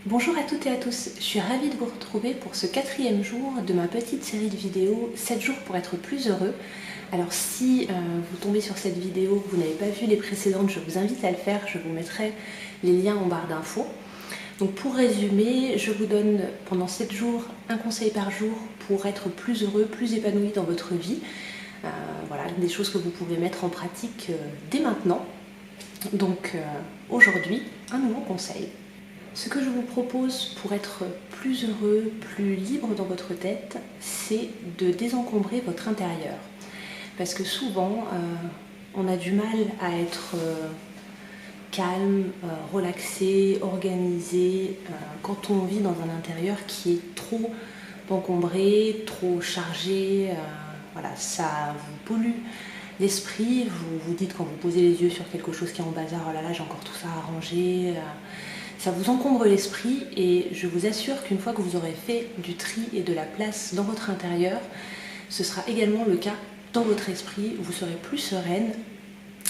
Bonjour à toutes et à tous, je suis ravie de vous retrouver pour ce 4e jour de ma petite série de vidéos 7 jours pour être plus heureux. Alors si vous tombez sur cette vidéo, vous n'avez pas vu les précédentes, je vous invite à le faire, je vous mettrai les liens en barre d'infos. Donc pour résumer, je vous donne pendant 7 jours un conseil par jour pour être plus heureux, plus épanoui dans votre vie. Voilà, des choses que vous pouvez mettre en pratique dès maintenant. Donc aujourd'hui, un nouveau conseil. Ce que je vous propose pour être plus heureux, plus libre dans votre tête, c'est de désencombrer votre intérieur. Parce que souvent, on a du mal à être calme, relaxé, organisé, quand on vit dans un intérieur qui est trop encombré, trop chargé. Voilà, ça vous pollue l'esprit, vous vous dites quand vous posez les yeux sur quelque chose qui est en bazar, oh là là, j'ai encore tout ça à ranger. Ça vous encombre l'esprit et je vous assure qu'une fois que vous aurez fait du tri et de la place dans votre intérieur, ce sera également le cas dans votre esprit, vous serez plus sereine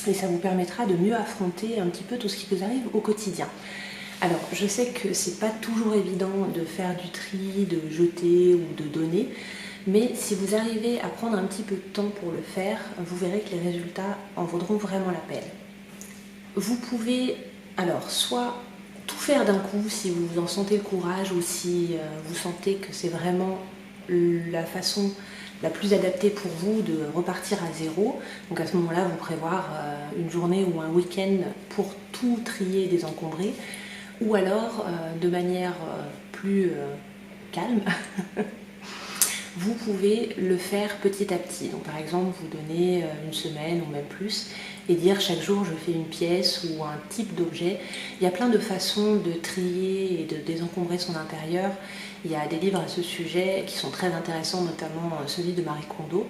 et ça vous permettra de mieux affronter un petit peu tout ce qui vous arrive au quotidien. Alors je sais que c'est pas toujours évident de faire du tri, de jeter ou de donner, mais si vous arrivez à prendre un petit peu de temps pour le faire, vous verrez que les résultats en vaudront vraiment la peine. Vous pouvez alors soit tout faire d'un coup si vous en sentez le courage ou si vous sentez que c'est vraiment la façon la plus adaptée pour vous de repartir à zéro. Donc à ce moment-là, vous prévoir une journée ou un week-end pour tout trier et désencombrer. Ou alors, de manière plus calme, vous pouvez le faire petit à petit. Donc par exemple, vous donnez une semaine ou même plus et dire chaque jour je fais une pièce ou un type d'objet. Il y a plein de façons de trier et de désencombrer son intérieur. Il y a des livres à ce sujet qui sont très intéressants, notamment celui de Marie Kondo.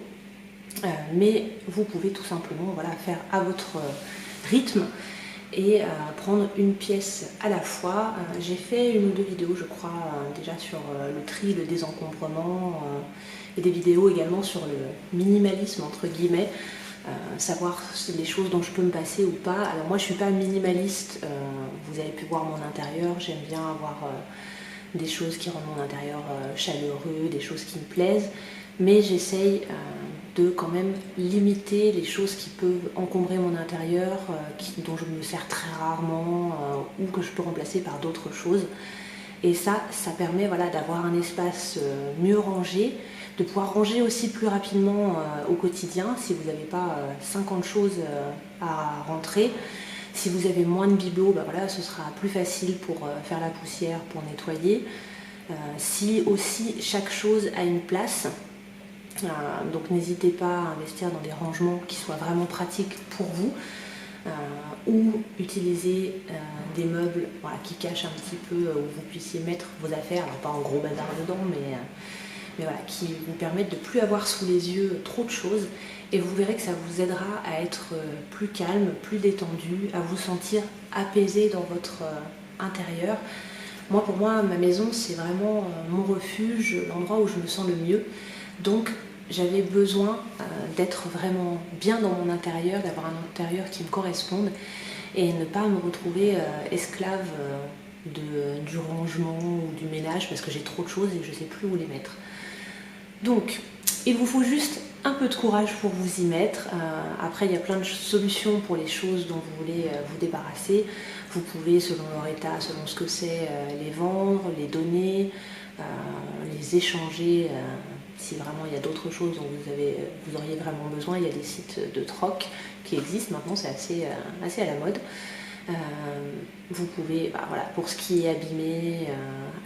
Mais vous pouvez tout simplement faire à votre rythme et prendre une pièce à la fois. J'ai fait une ou deux vidéos, je crois, déjà sur le tri, le désencombrement, et des vidéos également sur le minimalisme, entre guillemets, savoir les choses dont je peux me passer ou pas. Alors moi, je ne suis pas minimaliste, vous avez pu voir mon intérieur, j'aime bien avoir des choses qui rendent mon intérieur chaleureux, des choses qui me plaisent, mais j'essaye de quand même limiter les choses qui peuvent encombrer mon intérieur, dont je me sers très rarement ou que je peux remplacer par d'autres choses. Et ça permet d'avoir un espace mieux rangé, de pouvoir ranger aussi plus rapidement au quotidien si vous n'avez pas 50 choses à rentrer. Si vous avez moins de bibelots, ce sera plus facile pour faire la poussière, pour nettoyer. Si aussi chaque chose a une place, donc n'hésitez pas à investir dans des rangements qui soient vraiment pratiques pour vous, ou utiliser des meubles qui cachent un petit peu, où vous puissiez mettre vos affaires, alors pas un gros bazar dedans, mais qui vous permettent de ne plus avoir sous les yeux trop de choses, et vous verrez que ça vous aidera à être plus calme, plus détendu, à vous sentir apaisé dans votre intérieur. Pour moi, ma maison, c'est vraiment mon refuge, l'endroit où je me sens le mieux. Donc j'avais besoin d'être vraiment bien dans mon intérieur, d'avoir un intérieur qui me corresponde et ne pas me retrouver esclave du rangement ou du ménage parce que j'ai trop de choses et que je ne sais plus où les mettre. Donc il vous faut juste un peu de courage pour vous y mettre. Après, il y a plein de solutions pour les choses dont vous voulez vous débarrasser. Vous pouvez, selon leur état, selon ce que c'est, les vendre, les donner, les échanger. Si vraiment il y a d'autres choses dont vous auriez vraiment besoin, il y a des sites de troc qui existent maintenant, c'est assez à la mode. Vous pouvez, pour ce qui est abîmé,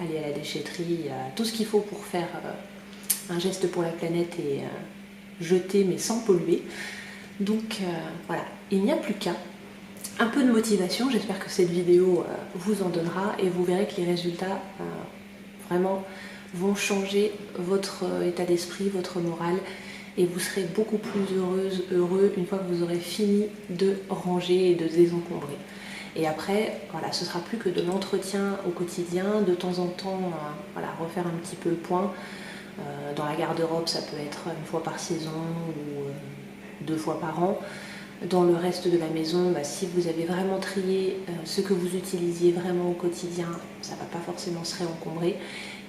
aller à la déchetterie, il y a tout ce qu'il faut pour faire un geste pour la planète et jeter mais sans polluer. Donc il n'y a plus qu'à. Un peu de motivation, j'espère que cette vidéo vous en donnera et vous verrez que les résultats vraiment vont changer votre état d'esprit, votre morale, et vous serez beaucoup plus heureux une fois que vous aurez fini de ranger et de désencombrer. Et après, ce sera plus que de l'entretien au quotidien, de temps en temps, refaire un petit peu le point. Dans la garde-robe, ça peut être une fois par saison ou 2 fois par an. Dans le reste de la maison, si vous avez vraiment trié ce que vous utilisiez vraiment au quotidien, ça ne va pas forcément se réencombrer.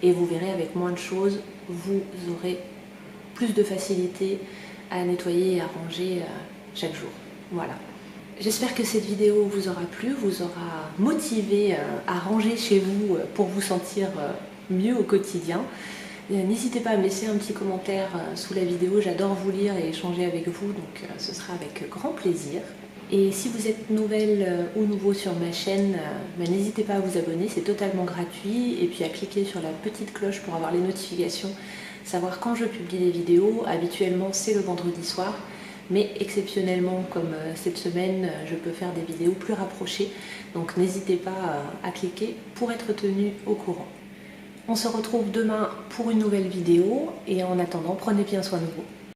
Et vous verrez, avec moins de choses, vous aurez plus de facilité à nettoyer et à ranger chaque jour. Voilà. J'espère que cette vidéo vous aura plu, vous aura motivé à ranger chez vous pour vous sentir mieux au quotidien. N'hésitez pas à me laisser un petit commentaire sous la vidéo, j'adore vous lire et échanger avec vous, donc ce sera avec grand plaisir. Et si vous êtes nouvelle ou nouveau sur ma chaîne, n'hésitez pas à vous abonner, c'est totalement gratuit, et puis à cliquer sur la petite cloche pour avoir les notifications, savoir quand je publie des vidéos. Habituellement c'est le vendredi soir, mais exceptionnellement comme cette semaine, je peux faire des vidéos plus rapprochées, donc n'hésitez pas à cliquer pour être tenu au courant. On se retrouve demain pour une nouvelle vidéo, et en attendant, prenez bien soin de vous.